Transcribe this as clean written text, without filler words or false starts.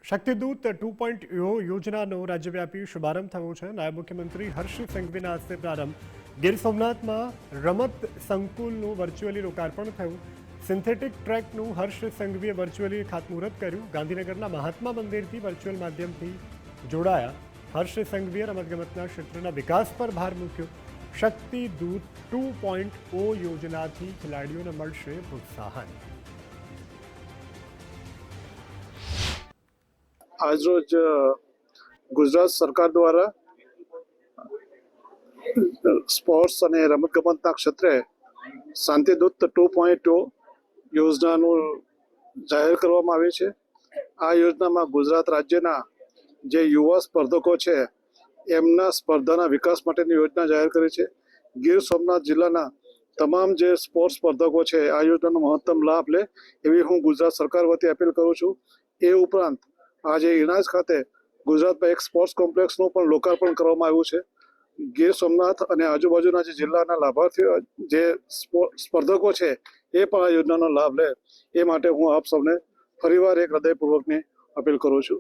શક્તિદૂત 2.0 યોજનાનો રાજ્યવ્યાપી શુભારંભ થયો છે। નાયબ મુખ્યમંત્રી હર્ષ સંઘવીના હસ્તે પ્રારંભ। ગીર સોમનાથમાં રમત સંકુલનું વર્ચ્યુઅલી લોકાર્પણ થયું। સિન્થેટિક ટ્રેકનું હર્ષ સંઘવીએ વર્ચ્યુઅલી ખાતમુહૂર્ત કર્યું। ગાંધીનગરના મહાત્મા મંદિરથી વર્ચ્યુઅલ માધ્યમથી જોડાયા હર્ષ સંઘવીએ રમતગમતના ક્ષેત્રના વિકાસ પર ભાર મૂક્યો। શક્તિદૂત 2.0 યોજનાથી ખેલાડીઓને મળશે પ્રોત્સાહન। આજરોજ ગુજરાત સરકાર દ્વારા સ્પોર્ટ્સ અને રમતગમતના ક્ષેત્રે શાંતિદૂત 2.0 યોજનાનું જાહેર કરવામાં આવી છે। આ યોજનામાં ગુજરાત રાજ્યના જે યુવા સ્પર્ધકો છે એમના સ્પર્ધાના વિકાસ માટેની યોજના જાહેર કરી છે। ગીર સોમનાથ જિલ્લાના તમામ જે સ્પોર્ટ્સ સ્પર્ધકો છે આ યોજનાનો મહત્તમ લાભ લે એવી હું ગુજરાત સરકાર વતી અપીલ કરું છું। એ ઉપરાંત આજે ઇણાજ ખાતે ગુજરાતમાં એક સ્પોર્ટ્સ કોમ્પ્લેક્સનું પણ લોકાર્પણ કરવામાં આવ્યું છે। ગીર સોમનાથ અને આજુબાજુના જે જિલ્લાના લાભાર્થીઓ જે સ્પર્ધકો છે એ પણ આ યોજનાનો લાભ લે એ માટે હું આપ સૌને ફરીવાર એક હૃદયપૂર્વકની અપીલ કરું છું।